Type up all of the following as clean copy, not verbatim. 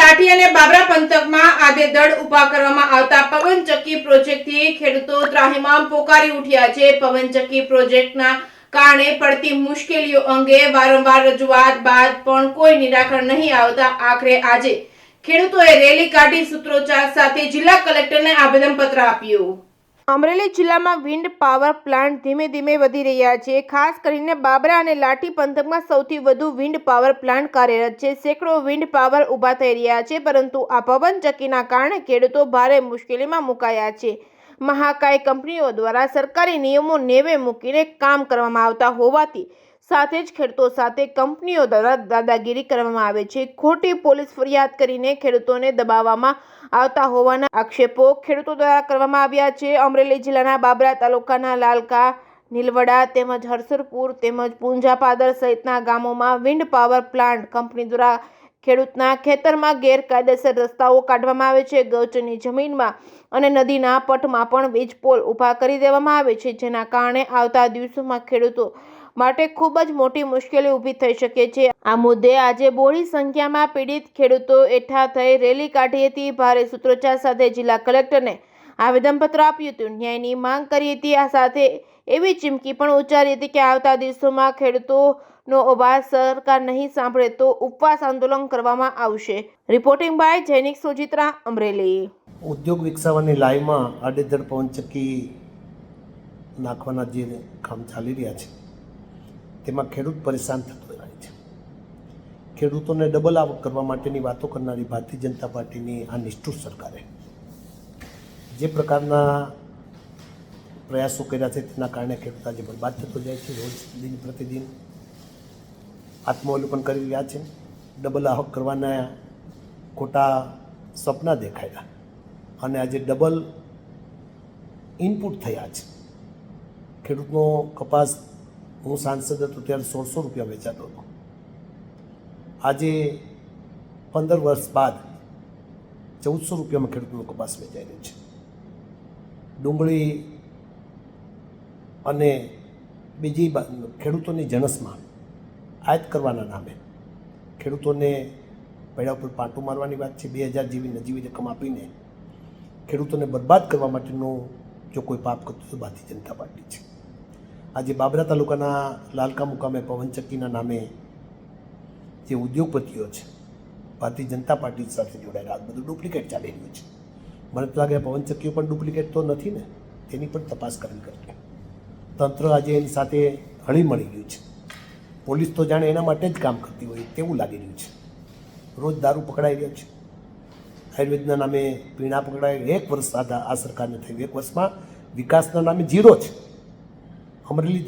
લાઠી અને બાબરા પંથકમાં આડેધડ ઊભા કરવામાં આવતા પવનચક્કી પ્રોજેક્ટથી ખેડૂતો ત્રાહિમામ પોકારી ઉઠ્યા છે। પવનચક્કી પ્રોજેક્ટના કારણે પડતી મુશ્કેલીઓ અંગે વારંવાર રજૂઆત બાદ પણ કોઈ નિરાકરણ નહીં આવતા આખરે આજે ખેડૂતોએ રેલી કાઢી સૂત્રોચ્ચાર સાથે જિલ્લા કલેક્ટરને આવેદનપત્ર આપ્યું। અમરેલી જિલ્લામાં વિન્ડ પાવર પ્લાન્ટ ધીમે ધીમે વધી રહ્યા છે। ખાસ કરીને બાબરા અને લાઠી પંથકમાં સૌથી વધુ વિન્ડ પાવર પ્લાન્ટ કાર્યરત છે। સેંકડો વિન્ડ પાવર ઊભા થઈ રહ્યા છે, પરંતુ આ પવનચક્કીના કારણે ખેડૂતો ભારે મુશ્કેલીમાં મુકાયા છે। મહાકાય કંપનીઓ દ્વારા સરકારી નિયમો નેવે મૂકીને કામ કરવામાં આવતા હોવાથી સાથે જ ખેડૂતો સાથે કંપનીઓ દ્વારા દાદાગીરી કરવામાં આવે છે। ખોટી પોલીસ ફરિયાદ કરીને ખેડૂતોને દબાવવામાં આવતા હોવાના આક્ષેપો ખેડૂતો દ્વારા કરવામાં આવ્યા છે। અમરેલી જિલ્લાના બાબરા તાલુકાના લાલકા, નીલવડા તેમજ હરસરપુર તેમજ પૂંજાપાદર સહિતના ગામોમાં વિન્ડ પાવર પ્લાન્ટ કંપની દ્વારા ખેડૂતના ખેતરમાં ગેરકાયદેસર રસ્તાઓ કાઢવામાં આવે છે। ગૌચરની જમીનમાં અને નદીના પટમાં પણ વીજ પોલ ઊભા કરી દેવામાં આવે છે, જેના કારણે આવતા દિવસોમાં ખેડૂતો માટે ખૂબ જ મોટી મુશ્કેલી ઊભી થઈ શકે છે। આ મુદ્દે આજે બહોળી સંખ્યામાં પીડિત ખેડૂતો એકઠા થઈ રેલી કાઢી હતી। ભારે સૂત્રોચ્ચાર સાથે જિલ્લા કલેક્ટરને આવેદનપત્ર આપ્યું હતું, ન્યાયની માંગ કરી હતી। આ સાથે એવી ચીમકી પણ ઉચ્ચારી હતી કે આવતા દિવસોમાં ખેડૂતોનો અવાજ સરકાર નહીં સાંભળે તો ઉપવાસ આંદોલન કરવામાં આવશે। Reporting by Jainik Sojitra, Amreli. ઉદ્યોગ વિકસાવવાની લાઈમાં આડેધડ પવનચક્કી નાખવાના જે કામ ચાલી રહ્યા છે તેમાં ખેડૂત પરેશાન થતો જાય છે। ખેડૂતોને ડબલ આવક કરવા માટેની વાતો કરનારી ભારતીય જનતા પાર્ટીની આ નિષ્ઠુર સરકારે જે પ્રકારના પ્રયાસો કર્યા છે તેના કારણે ખેડૂત આજે બરબાદ થતો જાય છે। રોજ દિન પ્રતિદિન આત્માવલોકન કરી રહ્યા છે। ડબલ આવક કરવાના ખોટા સપના દેખાયા અને આજે ડબલ ઇનપુટ થયા છે। ખેડૂતનો કપાસ હું સાંસદ હતો ત્યારે 1600 રૂપિયા વેચાતો હતો, આજે 15 વર્ષ બાદ 1400 રૂપિયામાં ખેડૂતનો કપાસ વેચાઈ રહ્યો છે। ડુંગળી અને બીજી ખેડૂતોની જણસમાં આયાત કરવાના નામે ખેડૂતોને પૈડા ઉપર પાટું મારવાની વાત છે। 2000 જેવી નજીવી રકમ આપીને ખેડૂતોને બરબાદ કરવા માટેનું જો કોઈ પાપ કરતું તો ભારતીય જનતા પાર્ટી છે। આજે બાબરા તાલુકાના લાલકા મુકામે પવનચક્કીના નામે જે ઉદ્યોગપતિઓ છે ભારતીય જનતા પાર્ટી સાથે જોડાયેલા આ બધું ડુપ્લિકેટ ચાલી રહ્યું છે। મને તો લાગે પવનચક્કીઓ પણ ડુપ્લિકેટ તો નથી ને, તેની પણ તપાસ કરવી કરવી। તંત્ર આજે એની સાથે હળી મળી ગયું છે। પોલીસ તો જાણે એના માટે જ કામ કરતી હોય તેવું લાગી રહ્યું છે। રોજ દારૂ પકડાઈ રહ્યો છે, આયુર્વેદના નામે પીણા પકડાય। 1 વર્ષ આ સરકારને થયું, 1 વર્ષમાં વિકાસના નામે ઝીરો છે। અમરેલી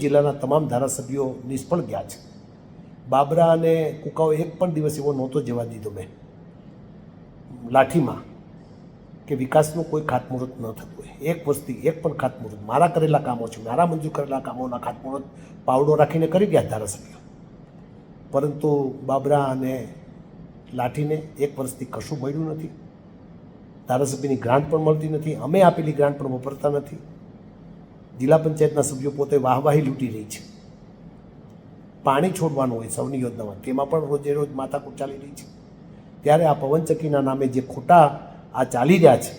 જિલ્લાના તમામ ધારાસભ્યો નિષ્ફળ ગયા છે। બાબરા અને કુકાઓ એક પણ દિવસ એવો નહોતો જવા દીધો મેં લાઠીમાં કે વિકાસનું કોઈ ખાતમુહૂર્ત ન થતું હોય। 1 વર્ષથી એક પણ ખાતમુહૂર્ત મારા કરેલા કામો છે, મારા મંજૂર કરેલા કામોના ખાતમુહૂર્ત પાવડો રાખીને કરી ગયા ધારાસભ્યો, પરંતુ બાબરા અને લાઠીને 1 વર્ષથી કશું મળ્યું નથી। ધારાસભ્યની ગ્રાન્ટ પણ મળતી નથી, અમે આપેલી ગ્રાન્ટ પણ વપરતા નથી। જિલ્લા પંચાયતના સભ્યો પોતે વાહવાહી લૂંટી રહી છે। પાણી છોડવાનું હોય સૌની યોજનામાં, તેમાં પણ રોજે રોજ માથાકૂટ ચાલી રહી છે। ત્યારે આ પવનચક્કીના નામે જે ખોટા આ ચાલી રહ્યા છે,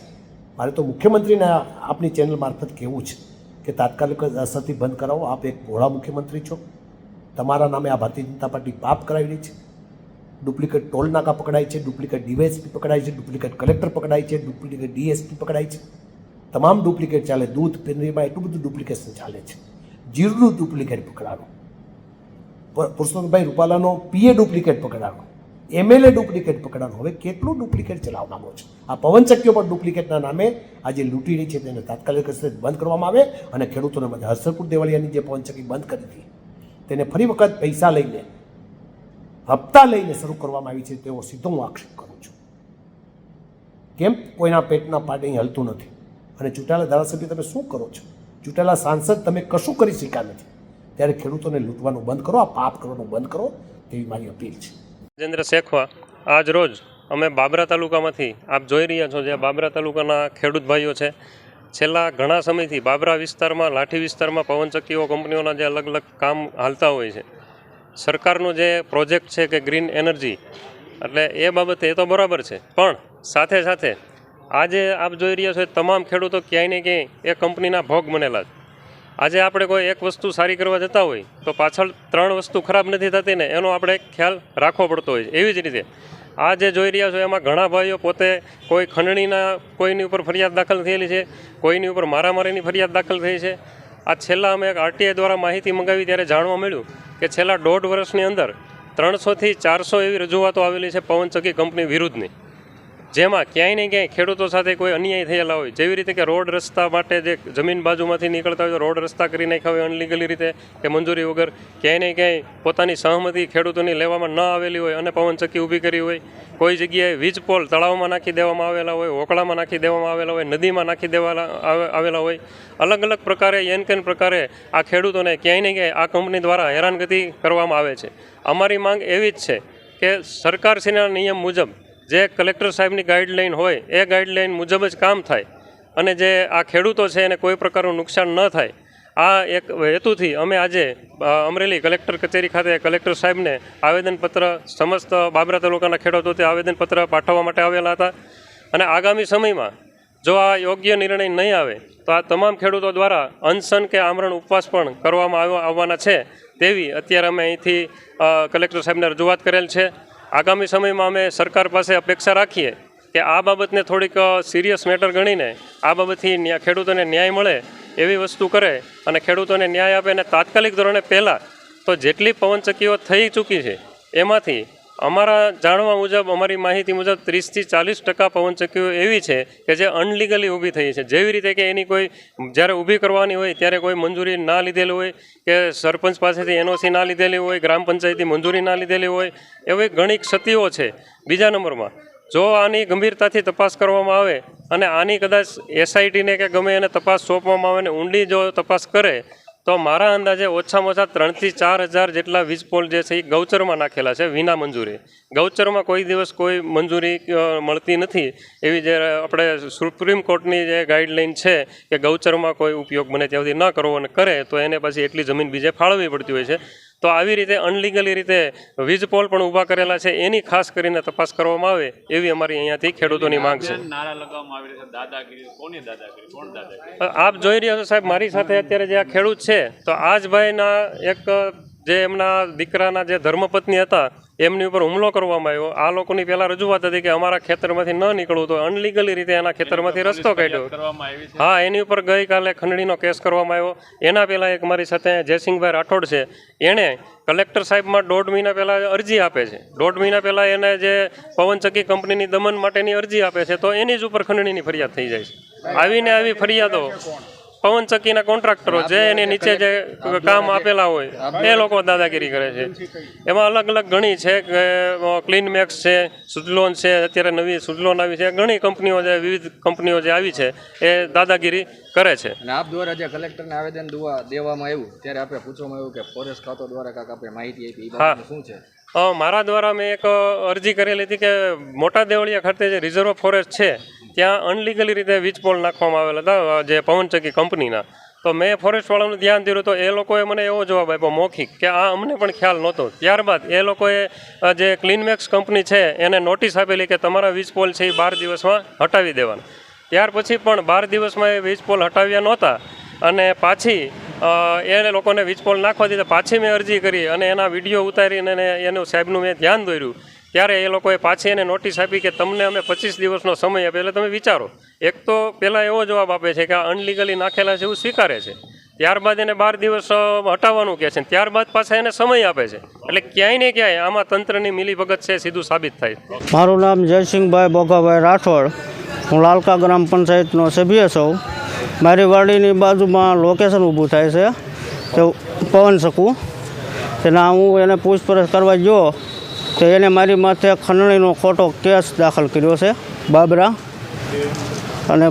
મારે તો મુખ્યમંત્રીને આપની ચેનલ મારફત કહેવું છે કે તાત્કાલિક અસરથી બંધ કરાવો। આપ એક ભોળા મુખ્યમંત્રી છો, તમારા નામે આ ભારતીય જનતા પાર્ટી પાપ કરાવી રહી છે। ડુપ્લિકેટ ટોલ નાકા પકડાય છે, ડુપ્લિકેટ ડીવાયએસપી પકડાય છે, ડુપ્લિકેટ કલેક્ટર પકડાય છે, ડુપ્લિકેટ ડીએસપી પકડાય છે। તમામ ડુપ્લિકેટ ચાલે। દૂધ પેનરીમાં એટલું બધું ડુપ્લિકેશન ચાલે છે। જીરું ડુપ્લિકેટ પકડાડો, પુરુષોત્તમભાઈ રૂપાલાનો પીએ ડુપ્લિકેટ પકડાડો, એમએલએ ડુપ્લિકેટ પકડાડો। હવે કેટલું ડુપ્લિકેટ ચલાવવાનો છે? આ પવનચક્કીઓ પણ ડુપ્લિકેટના નામે આજે લૂંટી રહી છે, તેને તાત્કાલિક અસરથી બંધ કરવામાં આવે અને ખેડૂતોને મદદ। હરસરપુર દેવાળિયાની જે પવનચક્કી બંધ કરી હતી તેને ફરી વખત પૈસા લઈને હપ્તા લઈને શરૂ કરવામાં આવી છે, તેવો સીધો હું આક્ષેપ કરું છું। કેમ કોઈના પેટના પાટે અહીં હલતું નથી? અને ચૂંટાયેલા ધારાસભ્ય તમે શું કરો છો? ચૂંટાયેલા સાંસદ તમે કશું કરી શક્યા નથી, ત્યારે ખેડૂતોને લૂંટવાનું બંધ કરો, આ પાપ કરવાનું બંધ કરો, તેવી મારી અપીલ છે। રાજેન્દ્ર શેખવા, આજ રોજ અમે બાબરા તાલુકામાંથી આપ જોઈ રહ્યા છો જે બાબરા તાલુકાના ખેડૂત ભાઈઓ છે, છેલ્લા ઘણા સમયથી બાબરા વિસ્તારમાં, લાઠી વિસ્તારમાં પવનચક્કીઓ કંપનીઓના જે અલગ અલગ કામ હાલતા હોય છે, સરકારનું જે પ્રોજેક્ટ છે કે ગ્રીન એનર્જી, એટલે એ બાબતે એ તો બરાબર છે, પણ સાથે સાથે આજે આપ જોઈ રહ્યા છો એ તમામ ખેડૂતો ક્યાંય ને ક્યાંય એ કંપનીના ભોગ બનેલા છે. આજે આપણે કોઈ એક વસ્તુ સારી કરવા જતા હોય તો પાછળ 3 વસ્તુ ખરાબ નથી થતી ને એનો આપણે ખ્યાલ રાખવો પડતો હોય. એવી જ રીતે આ જે જોઈ રહ્યા છો એમાં ઘણા ભાઈઓ પોતે કોઈ ખંડણીના કોઈની ઉપર ફરિયાદ દાખલ થયેલી છે, કોઈની ઉપર મારામારીની ફરિયાદ દાખલ થઈ છે. આ છેલ્લા અમે એક આરટીઆઈ દ્વારા માહિતી મંગાવી ત્યારે જાણવા મળ્યું કે છેલ્લા 1.5 વર્ષની અંદર 300 થી 400 એવી રજૂઆતો આવેલી છે પવનચક્કી કંપની વિરુદ્ધની, જેમાં ક્યાંય ને ક્યાંય ખેડૂતો સાથે કોઈ અન્યાય થયેલા હોય. જેવી રીતે કે રોડ રસ્તા માટે જે જમીન બાજુમાંથી નીકળતા હોય તો રોડ રસ્તા કરી નાખ્યા હોય અનલીગલી રીતે કે મંજૂરી વગર, ક્યાંય ને ક્યાંય પોતાની સહમતિ ખેડૂતોની લેવામાં ન આવેલી હોય અને પવનચક્કી ઊભી કરી હોય. કોઈ જગ્યાએ વીજ પોલ તળાવમાં નાખી દેવામાં આવેલા હોય, હોકળામાં નાખી દેવામાં આવેલા હોય, નદીમાં નાખી દેવા આવેલા હોય. અલગ અલગ પ્રકારે એન પ્રકારે આ ખેડૂતોને ક્યાંય ને ક્યાંય આ કંપની દ્વારા હેરાનગતિ કરવામાં આવે છે. અમારી માંગ એવી જ છે કે સરકારશ્રીના નિયમ મુજબ જે કલેક્ટર સાહેબની ગાઈડલાઈન હોય એ ગાઈડલાઈન મુજબ જ કામ થાય અને જે આ ખેડૂતો છે એને કોઈ પ્રકારનું નુકસાન ન થાય, આ એક હેતુથી અમે આજે અમરેલી કલેક્ટર કચેરી ખાતે કલેક્ટર સાહેબને આવેદનપત્ર, સમસ્ત બાબરા તાલુકાના ખેડૂતોથી આવેદનપત્ર પાઠવવા માટે આવેલા હતા. અને આગામી સમયમાં જો આ યોગ્ય નિર્ણય નહીં આવે તો આ તમામ ખેડૂતો દ્વારા અનશન કે આમરણ ઉપવાસ પણ કરવામાં આવવાના છે તેવી અત્યારે અમે અહીંથી કલેક્ટર સાહેબને રજૂઆત કરેલ છે. આગામી સમયમાં અમે સરકાર પાસે અપેક્ષા રાખીએ કે આ બાબતને થોડીક સિરિયસ મેટર ગણીને આ બાબતથી ખેડૂતોને ન્યાય મળે એવી વસ્તુ કરે અને ખેડૂતોને ન્યાય આપે. અને તાત્કાલિક ધોરણે પહેલાં તો જેટલી પવનચક્કીઓ થઈ ચૂકી છે એમાંથી અમારા જાણવા મુજબ, અમારી માહિતી મુજબ 30 થી 40% પવનચક્કીઓ એવી છે કે જે અનલીગલી ઊભી થઈ છે. જેવી રીતે કે એની કોઈ જ્યારે ઊભી કરવાની હોય ત્યારે કોઈ મંજૂરી ના લીધેલી હોય કે સરપંચ પાસેથી એનઓસી ના લીધેલી હોય, ગ્રામ પંચાયતની મંજૂરી ના લીધેલી હોય, એવી ઘણી ક્ષતિઓ છે. બીજા નંબરમાં જો આની ગંભીરતાથી તપાસ કરવામાં આવે અને આની કદાચ એસઆઈટીને કે ગમે એને તપાસ સોંપવામાં આવે ને ઊંડી જો તપાસ કરે તો મારા અંદાજે ઓછામાં ઓછા 3 થી 4 હજાર જેટલા વીજ પોલ જે છે એ ગૌચરમાં નાખેલા છે વિના મંજૂરી. ગૌચરમાં કોઈ દિવસ કોઈ મંજૂરી મળતી નથી. એવી જે આપણે સુપ્રીમ કોર્ટની જે ગાઈડલાઈન છે કે ગૌચરમાં કોઈ ઉપયોગ બને ત્યાં સુધી ન કરવો, અને કરે તો એને પછી એટલી જમીન બીજે ફાળવવી પડતી હોય છે. તો આવી રીતે અનલીગલી રીતે વીજ પોલ પણ ઊભા કરેલા છે, એની ખાસ કરીને તપાસ કરવામાં આવે એવી અમારી અહીંયાથી ખેડૂતોની માંગ છે. આપ જોઈ રહ્યા છો સાહેબ, મારી સાથે અત્યારે જે આ ખેડૂત છે તો આ જ ભાઈના એક જે એમના દીકરાના જે ધર્મપત્ની હતા એમની ઉપર હુમલો કરવામાં આવ્યો. આ લોકોની પહેલાં રજૂઆત હતી કે અમારા ખેતરમાંથી ન નીકળવું, તો અનલીગલી રીતે એના ખેતરમાંથી રસ્તો કાઢ્યો. હા, એની ઉપર ગઈકાલે ખંડણીનો કેસ કરવામાં આવ્યો. એના પહેલાં એક મારી સાથે જયસિંહભાઈ રાઠોડ છે, એણે કલેક્ટર સાહેબમાં 1.5 મહિના પહેલાં અરજી આપે છે. 1.5 મહિના પહેલાં એને જે પવનચક્કી કંપનીની દમન માટેની અરજી આપે છે તો એની જ ઉપર ખંડણીની ફરિયાદ થઈ જાય છે. આવીને આવી ફરિયાદો પવનચક્કીના કોન્ટ્રાક્ટરો જે એની નીચે જે કામ આપેલા હોય એ લોકો દાદાગીરી કરે છે. એમાં અલગ અલગ ઘણી છે કે ક્લીન મેક્સ છે, સુઝલોન છે, અત્યારે નવી સુઝલોન આવી છે, ઘણી કંપનીઓ જે વિવિધ કંપનીઓ જે આવી છે એ દાદાગીરી કરે છે. અને આપ દ્વારા જે કલેક્ટરને આવેદન દેવામાં આવ્યું ત્યારે આપણે પૂછવામાં આવ્યું કે ફોરેસ્ટ ખાતો દ્વારા કાંઈક આપણે માહિતી આપી, એ બાબતે શું છે? મારા દ્વારા મેં એક અરજી કરેલી હતી કે મોટા દેવળિયા ખાતે જે રિઝર્વ ફોરેસ્ટ છે ત્યાં અનલીગલી રીતે વીજ પોલ નાખવામાં આવેલા હતા જે પવનચક્કી કંપનીના. તો મેં ફોરેસ્ટવાળાનું ધ્યાન દીધું તો એ લોકોએ મને એવો જવાબ આપ્યો મૌખિક કે આ અમને પણ ખ્યાલ નહોતો. ત્યારબાદ એ લોકોએ જે ક્લીનમેક્સ કંપની છે એને નોટિસ આપેલી કે તમારા વીજ પોલ છે એ 12 દિવસમાં હટાવી દેવાના. ત્યાર પછી પણ 12 દિવસમાં એ વીજ પોલ હટાવ્યા નહોતા અને પાછી એ લોકોને વીજ પોલ નાખવા દીધા. પાછી મેં અરજી કરી અને એના વિડીયો ઉતારીને એનું સાહેબનું મેં ધ્યાન દોર્યું ત્યારે એ લોકોએ પાછી એને નોટિસ આપી કે તમને અમે 25 દિવસનો સમય આપે. એટલે તમે વિચારો, એક તો પહેલાં એવો જવાબ આપે છે કે આ અનલીગલી નાખેલા છે એવું સ્વીકારે છે, ત્યારબાદ એને 12 દિવસ હટાવવાનું કહે છે, ત્યારબાદ પાછા એને સમય આપે છે. એટલે ક્યાંય ને ક્યાંય આમાં તંત્રની મિલીભગત છે સીધું સાબિત થાય. મારું નામ જયસિંહભાઈ બોગાભાઈ રાઠોડ, હું લાલકા ગ્રામ પંચાયતનો સભ્ય છું. મારી વાડીની બાજુમાં લોકેશન ઊભું થાય છે તે પવનચક્કી, તેના હું એને પૂછપરછ કરવા ગયો તો એને મારી માથે ખંડણીનો ખોટો કેસ દાખલ કર્યો છે બાબરા, અને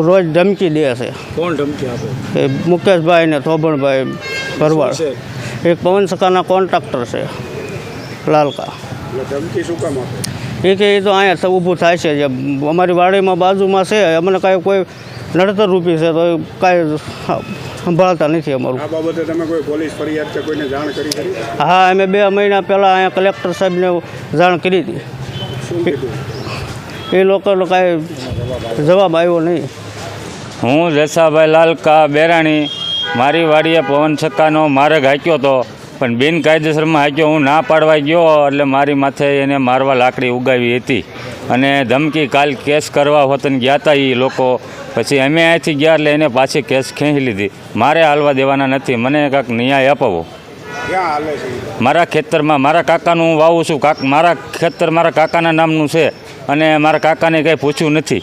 રોજ ધમકી દે છે. કોણ ધમકી આપે? એ મુકેશભાઈ ને થોબણભાઈ ભરવાડ, એક પવનચક્કાના કોન્ટ્રાક્ટર છે લાલકા. ધમકી શું કામ આપે? એ કે એ તો અહીંયા ઊભું થાય છે, જે અમારી વાડીમાં બાજુમાં છે, અમને કાંઈ કોઈ નડતર રૂપી છે તો એ કાંઈ સંભાળતા નથી અમારું. આ બાબતે તમે કોઈ પોલીસ ફરિયાદ કે કોઈને જાણ કરી? હા, અમે 2 મહિના પહેલાં અહીંયા કલેક્ટર સાહેબને જાણ કરી હતી. શું કીધું? એ લોકોનો કાંઈ જવાબ આવ્યો નહીં. હું જસાભાઈ લાલકા બેરાણી, મારી વાડીએ પવન છક્કાનો માર્ગ હાંક્યો હતો, પણ બિનકાયદેસરમાં હાંક્યો. હું ના પાડવા ગયો એટલે મારી માથે એને મારવા લાકડી ઉગાવી હતી અને ધમકી કાલ કેસ કરવા હોતને ગયા હતા એ લોકો. પછી અમે અહીંથી ગયા એટલે એને પાછી કેસ ખેંચી લીધી. મારે હાલવા દેવાના નથી, મને કાંઈક ન્યાય અપાવો. ક્યાં હાલે છે? મારા ખેતરમાં મારા કાકાનું હું વાવું છું. મારા ખેતર મારા કાકાના નામનું છે અને મારા કાકાને કંઈ પૂછ્યું નથી.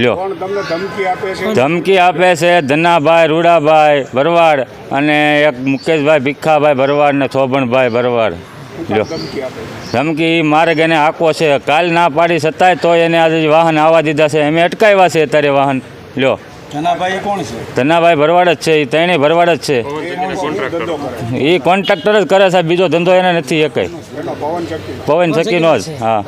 લ્યો, કોણ તમને ધમકી આપે છે? ધમકી આપે છે ધનાભાઈ રૂડાભાઈ ભરવાડ અને એક મુકેશભાઈ ભીખાભાઈ ભરવાડ ને થોભણભાઈ ભરવાડ. લ્યો, ધમકી આપે છે? ધમકી મારે એને આંકો છે. કાલ ના પાડી છતાંય તો એને આજે વાહન આવવા દીધા છે. અમે અટકાવ્યા છે અત્યારે વાહન. લ્યો, ધનાભાઈ કોણ છે? ધનાભાઈ ભરવાડ જ છે. એ ત્રણેય ભરવાડ જ છે. ધંધો કરે? એ કોન્ટ્રાક્ટર જ કરે સાહેબ, બીજો ધંધો એને નથી એ કંઈ. એનો પવન ચક્કી? પવન ચક્કીનો જ. હા.